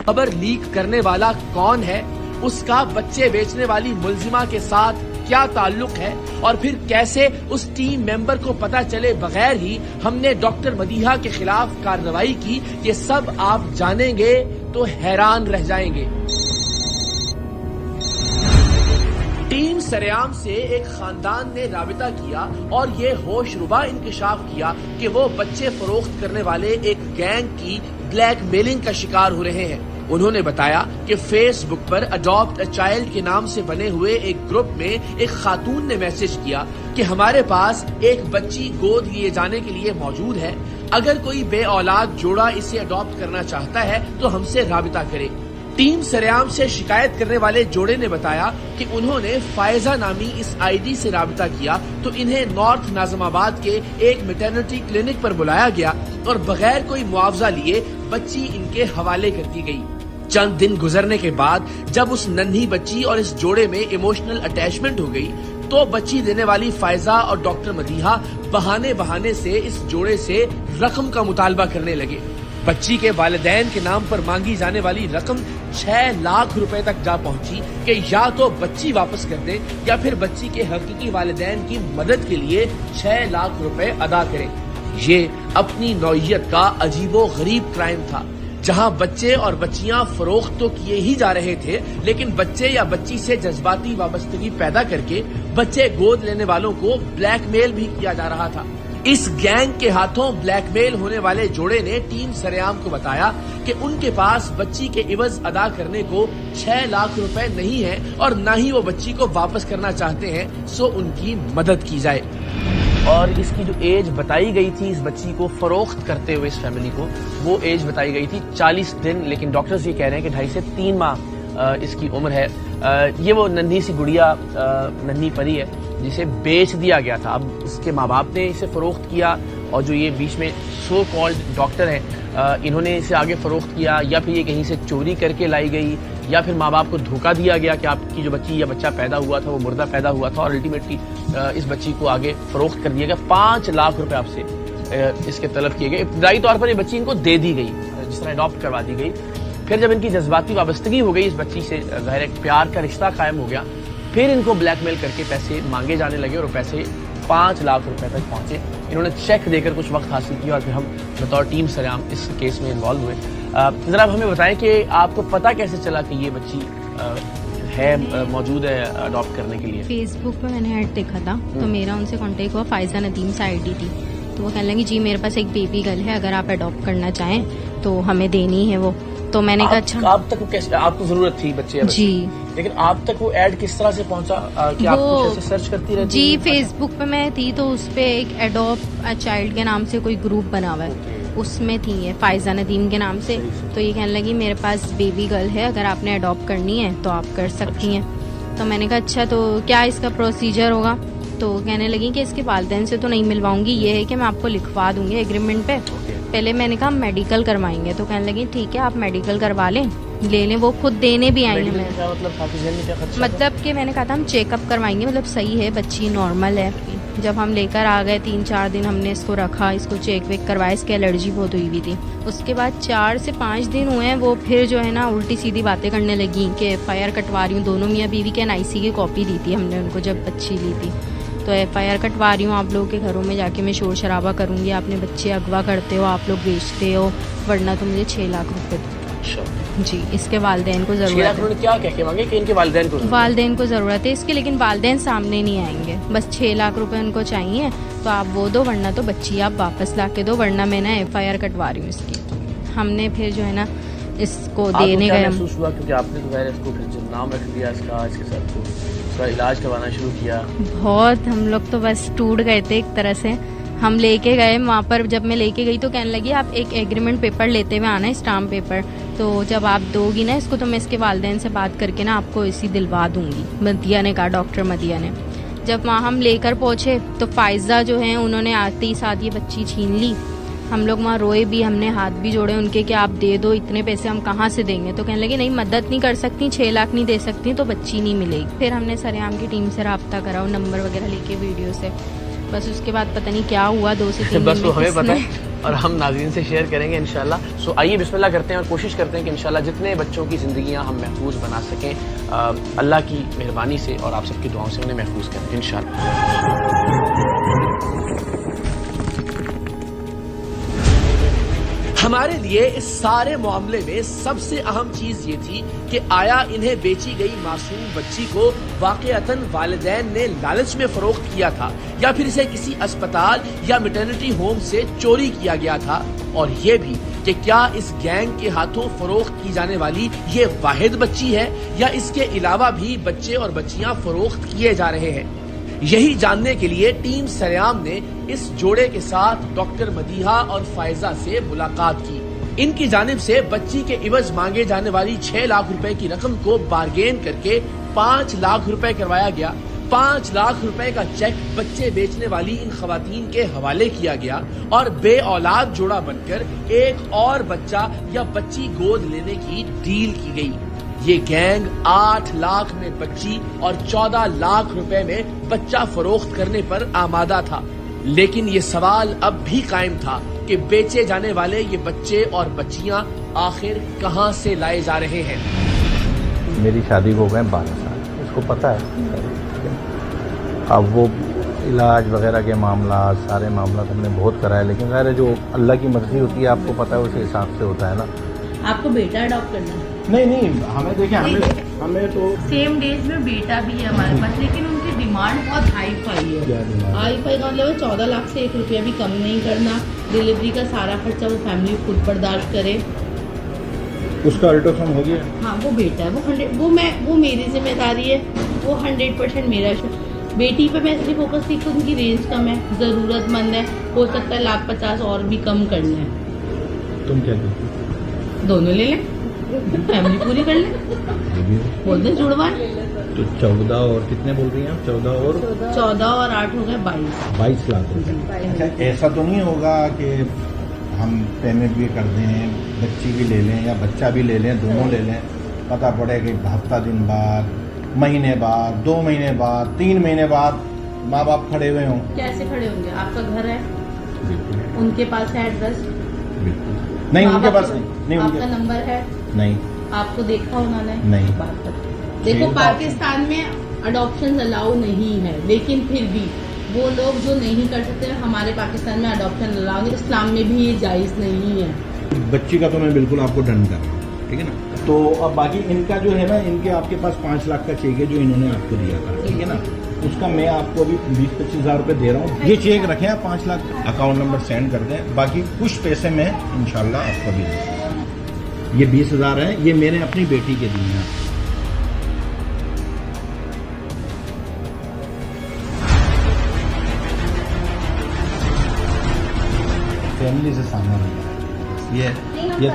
خبر لیک کرنے والا کون ہے، اس کا بچے بیچنے والی ملزمہ کے ساتھ کیا تعلق ہے، اور پھر کیسے اس ٹیم ممبر کو پتا چلے بغیر ہی ہم نے ڈاکٹر مدیحہ کے خلاف کارروائی کی، یہ سب آپ جانیں گے تو حیران رہ جائیں گے۔ ٹیم سریام سے ایک خاندان نے رابطہ کیا اور یہ ہوش ربا انکشاف کیا کہ وہ بچے فروخت کرنے والے ایک گینگ کی بلیک میلنگ کا شکار ہو رہے ہیں۔ انہوں نے بتایا کہ فیس بک پر اڈاپٹ اے چائلڈ کے نام سے بنے ہوئے ایک گروپ میں ایک خاتون نے میسج کیا کہ ہمارے پاس ایک بچی گود لیے جانے کے لیے موجود ہے، اگر کوئی بے اولاد جوڑا اسے اڈاپٹ کرنا چاہتا ہے تو ہم سے رابطہ کرے۔ ٹیم سریام سے شکایت کرنے والے جوڑے نے بتایا کہ انہوں نے فائزہ نامی اس آئی ڈی سے رابطہ کیا تو انہیں نارتھ ناظم آباد کے ایک میٹرنٹی کلینک پر بلایا گیا اور بغیر کوئی معاوضہ لیے بچی ان کے حوالے کر دی گئی۔ چند دن گزرنے کے بعد جب اس ننھی بچی اور اس جوڑے میں ایموشنل اٹیچمنٹ ہو گئی تو بچی دینے والی فائزہ اور ڈاکٹر مدیحہ بہانے سے اس جوڑے سے رقم کا مطالبہ کرنے لگے۔ بچی کے والدین کے نام پر مانگی جانے والی رقم 6 لاکھ روپے تک جا پہنچی کہ یا تو بچی واپس کر دیں یا پھر بچی کے حقیقی والدین کی مدد کے لیے 6 لاکھ روپے ادا کریں۔ یہ اپنی نوعیت کا عجیب و غریب کرائم تھا، جہاں بچے اور بچیاں فروخت تو کیے ہی جا رہے تھے، لیکن بچے یا بچی سے جذباتی وابستگی پیدا کر کے بچے گود لینے والوں کو بلیک میل بھی کیا جا رہا تھا۔ اس گینگ کے ہاتھوں بلیک میل ہونے والے جوڑے نے ٹیم سریام کو بتایا کہ ان کے پاس بچی کے عوض ادا کرنے کو 6 لاکھ روپے نہیں ہے اور نہ ہی وہ بچی کو واپس کرنا چاہتے ہیں، سو ان کی مدد کی جائے۔ اور اس کی جو ایج بتائی گئی تھی اس بچی کو فروخت کرتے ہوئے اس فیملی کو، وہ ایج بتائی گئی تھی 40 دن، لیکن ڈاکٹرز یہ کہہ رہے ہیں کہ 2.5 سے 3 ماہ اس کی عمر ہے۔ یہ وہ ننھی سی گڑیا، ننھی پری ہے جسے بیچ دیا گیا تھا۔ اب اس کے ماں باپ نے اسے فروخت کیا اور جو یہ بیچ میں سو کالڈ ڈاکٹر ہیں انہوں نے اسے آگے فروخت کیا، یا پھر یہ کہیں سے چوری کر کے لائی گئی، یا پھر ماں باپ کو دھوکہ دیا گیا کہ آپ کی جو بچی یا بچہ پیدا ہوا تھا وہ مردہ پیدا ہوا تھا، اور الٹیمیٹلی اس بچی کو آگے فروخت کر دیا گیا۔ 5 لاکھ روپے آپ سے اس کے طلب کیے گئے۔ ابتدائی طور پر یہ بچی ان کو دے دی گئی، جس طرح اڈاپٹ کروا دی گئی۔ پھر جب ان کی جذباتی وابستگی ہو گئی اس بچی سے، ظاہر ایک پیار کا رشتہ قائم ہو گیا، پھر ان کو بلیک میل کر کے پیسے مانگے جانے لگے اور پیسے 5 لاکھ روپے تک پہنچے۔ انہوں نے چیک دے کر کچھ وقت حاصل کیا اور پھر ہم بطور ٹیم سریام اس کیس میں انوالو ہوئے۔ ذرا آپ ہمیں بتائیں کہ آپ کو پتہ کیسے چلا کہ یہ بچی ہے موجود ہے اڈاپٹ کرنے کے لیے؟ فیس بک پہ میں نے ایڈ دیکھا تھا تو میرا ان سے کانٹیکٹ ہوا، فائزہ ندیم سے آئی ڈی تھی، تو وہ کہنے لگی جی میرے پاس ایک بیبی گرل ہے، اگر آپ اڈاپٹ کرنا چاہیں تو ہمیں دینی ہے وہ۔ تو میں نے کہا اچھا۔ آپ تک کیسے، آپ کو ضرورت تھی بچے جی، لیکن آپ تک وہ ایڈ کس طرح سے پہنچا کہ آپ کچھ ایسے سرچ کرتی رہتی؟ جی فیس بک پہ میں تھی تو اس پہ ایک اڈاپٹ چائلڈ کے نام سے کوئی گروپ بنا ہوا ہے، اس میں تھی یہ فائزہ ندیم کے نام سے، تو یہ کہنے لگی میرے پاس بیبی گرل ہے، اگر آپ نے اڈاپٹ کرنی ہے تو آپ کر سکتی ہیں۔ تو میں نے کہا اچھا تو کیا اس کا پروسیجر ہوگا؟ تو کہنے لگی کہ اس کے والدین سے تو نہیں ملواؤں گی، یہ ہے کہ میں آپ کو لکھوا دوں گی ایگریمنٹ پہ۔ پہلے میں نے کہا میڈیکل کروائیں گے، تو کہنے لگی ٹھیک ہے آپ میڈیکل کروا لیں، لے لیں، وہ خود دینے بھی آئی ہیں۔ مطلب کہ میں نے کہا تھا ہم چیک اپ کروائیں گے، مطلب صحیح ہے بچی نارمل ہے۔ جب ہم لے کر آ گئے 3-4 دن ہم نے اس کو رکھا، اس کو چیک ویک کروایا، اس کی الرجی بہت ہوئی ہوئی تھی۔ اس کے بعد 4 سے 5 دن ہوئے ہیں، وہ پھر جو ہے نا الٹی سیدھی باتیں کرنے لگی کہ FIR کٹوا رہی ہوں، دونوں میاں بیوی کے NIC کی کاپی دی تھی ہم نے ان کو جب بچی لی تھی، تو FIR کٹوا رہی ہوں، آپ لوگوں کے گھروں میں جا کے میں شور شرابہ کروں گی، آپ نے بچے اغوا کرتے ہو، آپ لوگ بیچتے ہو، ورنہ تو مجھے 6 لاکھ روپے دو۔ جی اس کے والدین کو ضرورت ہے۔ کیا کہہ کے مانگے کہ ان کے والدین کو ضرورت ہے اس کے، لیکن والدین سامنے نہیں آئیں گے، بس 6 لاکھ روپے ان کو چاہیے تو آپ وہ دو، ورنہ تو بچی آپ واپس لا کے دو، ورنہ میں نا FIR کٹوا رہی ہوں اس کی۔ ہم نے پھر جو ہے نا اس کو دینے گئے، محسوس ہوا کیونکہ آپ نے تو ظاہر اس کو پھر نام رکھ دیا اس کا، اس کے ساتھ اس کا علاج کروانا شروع کیا؟ بہت ہم لوگ تو بس ٹوٹ گئے تھے ایک طرح سے۔ ہم لے کے گئے وہاں پر، جب میں لے کے گئی تو کہنے لگی آپ ایک ایگریمنٹ پیپر لیتے ہوئے آنا ہے، اسٹامپ پیپر، تو جب آپ دو گی نا اس کو تو میں اس کے والدین سے بات کر کے نا آپ کو اسی دلوا دوں گی، مدیہ نے کہا، ڈاکٹر مدیہ نے۔ جب وہاں ہم لے کر پہنچے تو فائزہ جو ہیں انہوں نے آتے ہی ساتھ یہ بچی چھین لی۔ ہم لوگ وہاں روئے بھی، ہم نے ہاتھ بھی جوڑے ان کے کہ آپ دے دو، اتنے پیسے ہم کہاں سے دیں گے؟ تو کہنے لگے نہیں مدد نہیں کر سکتی، 6 لاکھ نہیں دے سکتی تو بچی نہیں ملے گی۔ پھر ہم نے سریام کی ٹیم سے رابطہ کرا، نمبر وغیرہ لے کے ویڈیو سے، بس اس کے بعد پتہ نہیں کیا ہوا، 2 سے 3 بس وہ ہمیں پتہ ہے اور ہم ناظرین سے شیئر کریں گے انشاءاللہ. سو آئیے بسم اللہ کرتے ہیں اور کوشش کرتے ہیں کہ انشاءاللہ جتنے بچوں کی زندگیاں ہم محفوظ بنا سکیں, اللہ کی مہربانی سے اور آپ سب کی دعاؤں سے انہیں محفوظ کریں انشاءاللہ. ہمارے لیے اس سارے معاملے میں سب سے اہم چیز یہ تھی کہ آیا انہیں بیچی گئی معصوم بچی کو واقعتاً والدین نے لالچ میں فروخت کیا تھا یا پھر اسے کسی اسپتال یا میٹرنٹی ہوم سے چوری کیا گیا تھا, اور یہ بھی کہ کیا اس گینگ کے ہاتھوں فروخت کی جانے والی یہ واحد بچی ہے یا اس کے علاوہ بھی بچے اور بچیاں فروخت کیے جا رہے ہیں. یہی جاننے کے لیے ٹیم سریام نے اس جوڑے کے ساتھ ڈاکٹر مدیحہ اور فائزہ سے ملاقات کی. ان کی جانب سے بچی کے عوض مانگے جانے والی 6 لاکھ روپے کی رقم کو بارگین کر کے 5 لاکھ روپے کروایا گیا. 5 لاکھ روپے کا چیک بچے بیچنے والی ان خواتین کے حوالے کیا گیا اور بے اولاد جوڑا بن کر ایک اور بچہ یا بچی گود لینے کی ڈیل کی گئی. یہ گینگ 8 لاکھ میں بچی اور 14 لاکھ روپے میں بچہ فروخت کرنے پر آمادہ تھا. لیکن یہ سوال اب بھی قائم تھا کہ بیچے جانے والے یہ بچے اور بچیاں آخر کہاں سے لائے جا رہے ہیں. میری شادی کو ہو گئے 12 سال, اس کو پتہ ہے. اب وہ علاج وغیرہ کے معاملات, سارے معاملات ہم نے بہت کرائے, لیکن ظاہر ہے جو اللہ کی مرضی ہوتی ہے آپ کو پتہ ہے اسی حساب سے ہوتا ہے نا. آپ کو بیٹا اڈاپٹ کرنا ہے؟ نہیں, ہمیں دیکھیں ہمیں تو سیم ڈیز میں بیٹا بھی ہے ہمارے پاس, لیکن ان کی ڈیمانڈ بہت ہائی فائی ہے. ہائی فائی کا مطلب 14 لاکھ سے 1 روپیہ بھی کم نہیں کرنا. ڈلیوری کا سارا خرچہ وہ فیملی خود برداشت کرے. اس کا الٹراساؤنڈ ہو گیا. ہاں وہ بیٹا ہے, وہ میری ذمہ داری ہے, وہ 100% میرا. بیٹی پہ میں اس لیے فوکس کی کہ ان کی رینج کم ہے, ضرورت مند ہے, ہو سکتا ہے 1,50,000 اور بھی کم کرنا ہے. تم کیا کہتے دونوں لے لیں, فیملی پوری کر لیں. بول دیں جڑوا تو 14 اور کتنے بول رہی ہیں آپ؟ 14 اور 8 ہو گئے 22 لاکھ روپے. اچھا, ایسا تو نہیں ہوگا کہ ہم پیمنٹ بھی کر دیں, بچی بھی لے لیں یا بچہ بھی لے لیں, دونوں لے لیں, پتہ پڑے کہ ہفتہ دن بعد, مہینے بعد, 2 مہینے بعد, 3 مہینے بعد ماں باپ کھڑے ہوئے ہوں؟ کیسے کھڑے ہوں گے؟ آپ کا گھر ہے, ان کے پاس ہے ایڈریس, نہیں ان کے پاس نہیں, آپ کا نمبر ہے نہیں, آپ کو دیکھا انہوں نے نہیں. بات کر دیکھو, پاکستان میں اڈاپشن الاؤ نہیں ہے, لیکن پھر بھی وہ لوگ جو نہیں کر سکتے ہمارے پاکستان میں اڈاپشن الاؤ, اسلام میں بھی یہ جائز نہیں ہے. بچی کا تو میں بالکل آپ کو ڈن کر رہا ہوں, ٹھیک ہے نا. تو اب باقی ان کا جو ہے نا, ان کے آپ کے پاس 5 لاکھ کا چیک ہے جو انہوں نے آپ کو دیا تھا, ٹھیک ہے نا. اس کا میں آپ کو ابھی 20-25 ہزار روپے دے رہا ہوں. یہ چیک رکھیں آپ, 5 لاکھ اکاؤنٹ نمبر سینڈ کر دیں, باقی کچھ پیسے میں انشاءاللہ آپ کو بھی دوں. یہ 20,000 ہیں, یہ میں نے اپنی بیٹی کے دیے ہیں. فیملی سے سامان یہ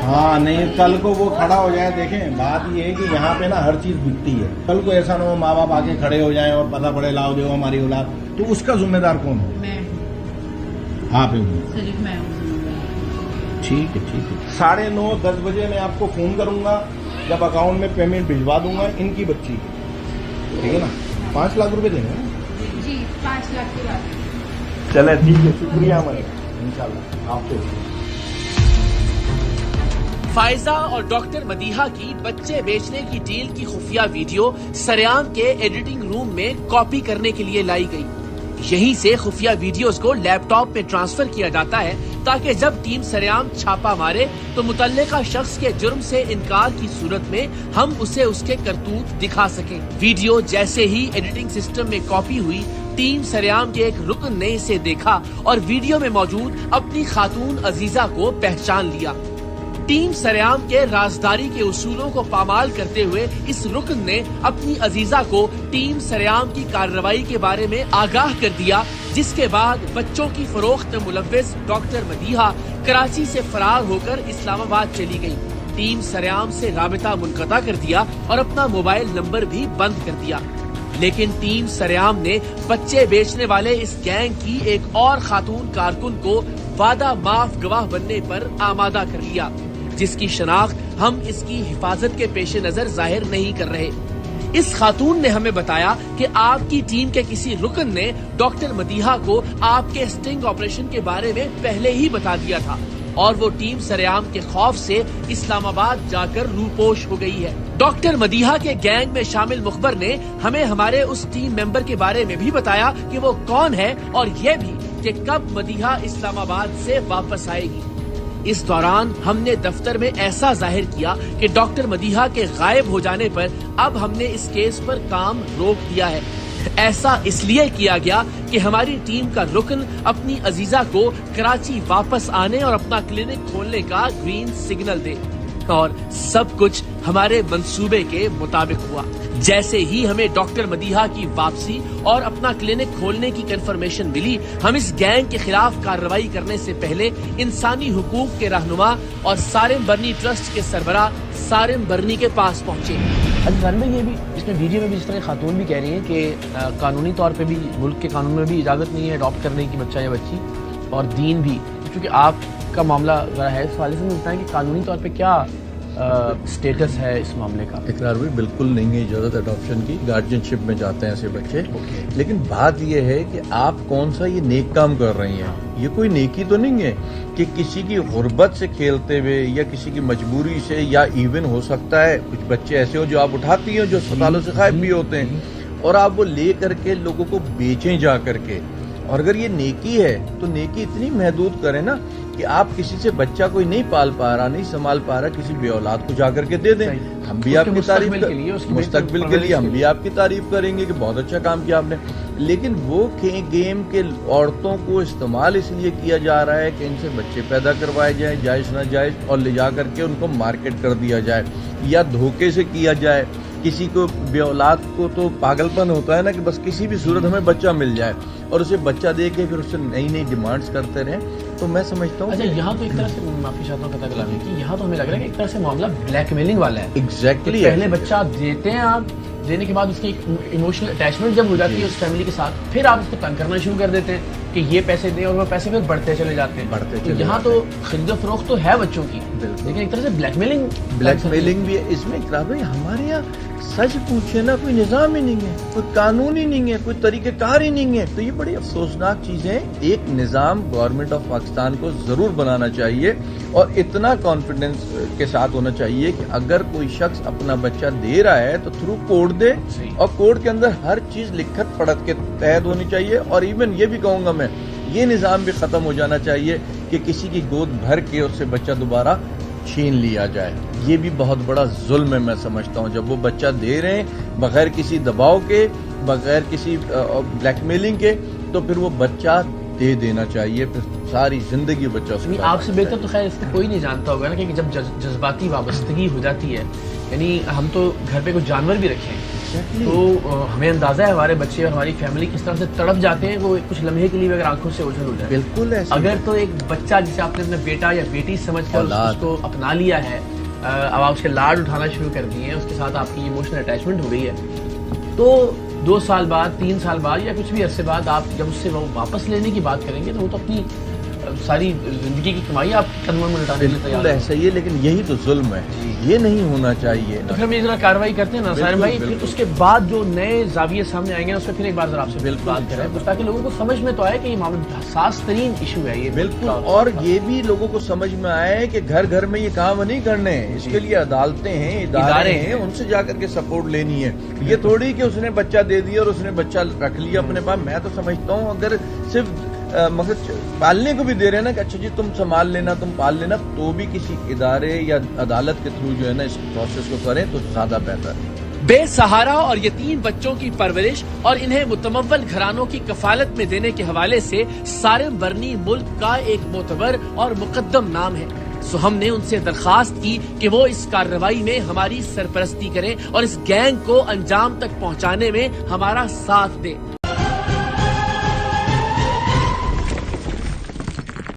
ہاں نہیں, کل کو وہ کھڑا ہو جائے. دیکھیں بات یہ ہے کہ یہاں پہ نا ہر چیز بکتی ہے. کل کو ایسا نہ ہو ماں باپ آگے کھڑے ہو جائیں اور پتہ پڑے لاؤ دے ہماری اولاد, تو اس کا ذمہ دار کون ہو؟ میں آپ ہوں. صرف میں ہوں. ٹھیک ہے 9:30 10 بجے میں آپ کو فون کروں گا, جب اکاؤنٹ میں پیمنٹ بھجوا دوں گا ان کی بچی, ٹھیک ہے نا. 5 لاکھ روپے دیں گے جی, 5 لاکھ کی بات. چلے ٹھیک ہے, شکریہ ہمارے, انشاءاللہ آپ کو. فائزہ اور ڈاکٹر مدیحہ کی بچے بیچنے کی ڈیل کی خفیہ ویڈیو سریام کے ایڈیٹنگ روم میں کاپی کرنے کے لیے لائی گئی. یہیں سے خفیہ ویڈیوز کو لیپ ٹاپ میں ٹرانسفر کیا جاتا ہے تاکہ جب ٹیم سریام چھاپا مارے تو متعلقہ شخص کے جرم سے انکار کی صورت میں ہم اسے اس کے کرتوت دکھا سکیں. ویڈیو جیسے ہی ایڈیٹنگ سسٹم میں کاپی ہوئی, ٹیم سریام کے ایک رکن نے اسے دیکھا اور ویڈیو میں موجود اپنی خاتون عزیزہ کو پہچان لیا. ٹیم سریام کے رازداری کے اصولوں کو پامال کرتے ہوئے اس رکن نے اپنی عزیزہ کو ٹیم سریام کی کارروائی کے بارے میں آگاہ کر دیا, جس کے بعد بچوں کی فروخت میں ملوث ڈاکٹر مدیحہ کراچی سے فرار ہو کر اسلام آباد چلی گئی. ٹیم سریام سے رابطہ منقطع کر دیا اور اپنا موبائل نمبر بھی بند کر دیا. لیکن ٹیم سریام نے بچے بیچنے والے اس گینگ کی ایک اور خاتون کارکن کو وعدہ معاف گواہ بننے پر آمادہ کر لیا, جس کی شناخت ہم اس کی حفاظت کے پیش نظر ظاہر نہیں کر رہے. اس خاتون نے ہمیں بتایا کہ آپ کی ٹیم کے کسی رکن نے ڈاکٹر مدیحہ کو آپ کے اسٹنگ آپریشن کے بارے میں پہلے ہی بتا دیا تھا اور وہ ٹیم سریعام کے خوف سے اسلام آباد جا کر روپوش ہو گئی ہے۔ ڈاکٹر مدیحہ کے گینگ میں شامل مخبر نے ہمیں ہمارے اس ٹیم ممبر کے بارے میں بھی بتایا کہ وہ کون ہے اور یہ بھی کہ کب مدیحہ اسلام آباد سے واپس آئے گی۔ اس دوران ہم نے دفتر میں ایسا ظاہر کیا کہ ڈاکٹر مدیحہ کے غائب ہو جانے پر اب ہم نے اس کیس پر کام روک دیا ہے۔ ایسا اس لیے کیا گیا کہ ہماری ٹیم کا رکن اپنی عزیزہ کو کراچی واپس آنے اور اپنا کلینک کھولنے کا گرین سگنل دے، اور سب کچھ ہمارے منصوبے کے مطابق ہوا۔ جیسے ہی ہمیں ڈاکٹر مدیحہ کی واپسی اور اپنا کلینک کھولنے کی کنفرمیشن ملی، ہم اس گینگ کے خلاف کارروائی کرنے سے پہلے انسانی حقوق کے رہنما اور سارم برنی ٹرسٹ کے سربراہ سارم برنی کے پاس پہنچے۔ ادھر میں یہ بھی اس میں ویڈیو میں بھی جس طرح خاتون بھی کہہ رہی ہیں کہ قانونی طور پہ بھی ملک کے قانون میں بھی اجازت نہیں ہے اڈاپٹ کرنے کی بچہ یا بچی، اور دین بھی، چونکہ آپ کا معاملہ ذرا ہے اس حوالے سے مجھے بتائیں کہ قانونی طور پہ کیا سٹیٹس ہے اس معاملے کا؟ اقرار بھی بالکل نہیں ہے اجازت اڈاپشن کی، گارجین شپ میں جاتے ہیں ایسے بچے، لیکن بات یہ ہے کہ آپ کون سا یہ نیک کام کر رہی ہیں۔ یہ کوئی نیکی تو نہیں ہے کہ کسی کی غربت سے کھیلتے ہوئے یا کسی کی مجبوری سے، یا ایون ہو سکتا ہے کچھ بچے ایسے ہو جو آپ اٹھاتی ہیں جو اسپتالوں سے غائب بھی ہوتے ہیں، اور آپ وہ لے کر کے لوگوں کو بیچیں جا کر کے۔ اور اگر یہ نیکی ہے تو نیکی اتنی محدود کریں نا کہ آپ کسی سے بچہ کوئی نہیں پال پا رہا، نہیں سنبھال پا رہا، کسی بے اولاد کو جا کر کے دے دیں۔ ہم بھی آپ کی تعریف مستقبل کے لیے ہم بھی آپ کی تعریف کریں گے کہ بہت اچھا کام کیا آپ نے، لیکن وہ گیم کے عورتوں کو استعمال اس لیے کیا جا رہا ہے کہ ان سے بچے پیدا کروائے جائیں جائز ناجائز، اور لے جا کر کے ان کو مارکیٹ کر دیا جائے یا دھوکے سے کیا جائے۔ کسی کو بے اولاد کو تو پاگل پن ہوتا ہے نا کہ بس کسی بھی صورت ہمیں بچہ مل جائے، اور اسے بچہ دے کے پھر اس سے نئی نئی ڈیمانڈز کرتے رہیں۔ تو میں سمجھتا ہوں اچھا، یہاں تو ایک طرح سے معافی چاہتا ہوں قطع کلامی کی، یہاں تو ہمیں لگ رہا ہے کہ ایک طرح سے معاملہ بلیک میلنگ والا ہے۔ ایگزیکٹلی پہلے بچہ دیتے ہیں آپ، دینے کے بعد اس کی ایک ایموشنل اٹیچمنٹ جب ہو جاتی ہے اس فیملی کے ساتھ، پھر آپ اس کو تنگ کرنا شروع کر دیتے ہیں کہ یہ پیسے دیں، اور وہ پیسے پھر بڑھتے چلے جاتے ہیں۔ یہاں تو خرید و فروخت تو ہے بچوں کی، لیکن ایک طرح سے بلیک میلنگ بھی ہے اس میں۔ اقرار بھائی ہمارے یہاں سچ پوچھے نا کوئی نظام ہی نہیں ہے، کوئی قانون ہی نہیں ہے، کوئی طریقہ کار ہی نہیں ہے، تو یہ بڑی افسوسناک چیز ہے۔ ایک نظام گورنمنٹ آف پاکستان کو ضرور بنانا چاہیے، اور اتنا کانفیڈنس کے ساتھ ہونا چاہیے کہ اگر کوئی شخص اپنا بچہ دے رہا ہے تو تھرو کورٹ دے، اور کورٹ کے اندر ہر چیز لکھت پڑھت کے تحت ہونی چاہیے۔ اور ایون یہ بھی کہوں گا میں، یہ نظام بھی ختم ہو جانا چاہیے کہ کسی کی گود بھر کے اس سے بچہ دوبارہ چھین لیا جائے۔ یہ بھی بہت بڑا ظلم ہے میں سمجھتا ہوں، جب وہ بچہ دے رہے ہیں بغیر کسی دباؤ کے، بغیر کسی بلیک میلنگ کے، تو پھر وہ بچہ دے دینا چاہیے، پھر ساری زندگی بچہ اس کو۔ آپ سے بہتر تو خیر اس کو کوئی نہیں جانتا ہوگا نا کہ جب جذباتی وابستگی ہو جاتی ہے، یعنی ہم تو گھر پہ کچھ جانور بھی رکھے ہیں تو ہمیں اندازہ ہے ہمارے بچے اور ہماری فیملی کس طرح سے تڑپ جاتے ہیں، وہ کچھ لمحے کے لیے اگر آنکھوں سے اوجھل ہو جائے۔ بالکل ایسا اگر تو ایک بچہ جسے آپ نے اپنا بیٹا یا بیٹی سمجھ کر اس کو اپنا لیا ہے، اب آپ اس کے لاڈ اٹھانا شروع کر دیے ہیں، اس کے ساتھ آپ کی ایموشنل اٹیچمنٹ ہو گئی ہے، تو 2 سال بعد 3 سال بعد یا کچھ بھی عرصے بعد آپ جب اس سے وہ واپس لینے کی بات کریں گے تو وہ تو اپنی ساری زندگی کی کمائی آپ قدموں میں لٹانے کے لیے تیار ہیں۔ ایسا ہی ہے، لیکن یہی تو ظلم ہے، یہ نہیں ہونا چاہیے۔ تو پھر ہم یہ ذرا کارروائی کرتے ہیں نا سارم بھائی، پھر اس کے بعد جو نئے زاویے سامنے آئیں گے اس پہ پھر ایک بار ذرا آپ سے بات کریں تاکہ لوگوں کو سمجھ میں تو آئے کہ یہ معاملہ حساس ترین ایشو ہے یہ۔ بالکل، اور یہ بھی لوگوں کو سمجھ میں آئے کہ گھر گھر میں یہ کام نہیں کرنے ہیں، اس کے لیے عدالتیں ہیں، ادارے ہیں، ان سے جا کر کے سپورٹ لینی ہے۔ یہ تھوڑی کہ اس نے بچہ دے دیا اور اس نے بچہ رکھ لیا اپنے پاس۔ میں تو سمجھتا ہوں اگر صرف مقصد پالنے کو بھی دے رہے ہیں نا کہ اچھا جی تم سنبھال لینا، تم پال لینا، تو بھی کسی ادارے یا عدالت کے تھرو جو ہے نا اس پروسیس کو کریں تو زیادہ بہتر ہے۔ بے سہارا اور یتیم بچوں کی پرورش اور انہیں متمول گھرانوں کی کفالت میں دینے کے حوالے سے سارم برنی ملک کا ایک معتبر اور مقدم نام ہے، سو ہم نے ان سے درخواست کی کہ وہ اس کارروائی میں ہماری سرپرستی کریں اور اس گینگ کو انجام تک پہنچانے میں ہمارا ساتھ دیں۔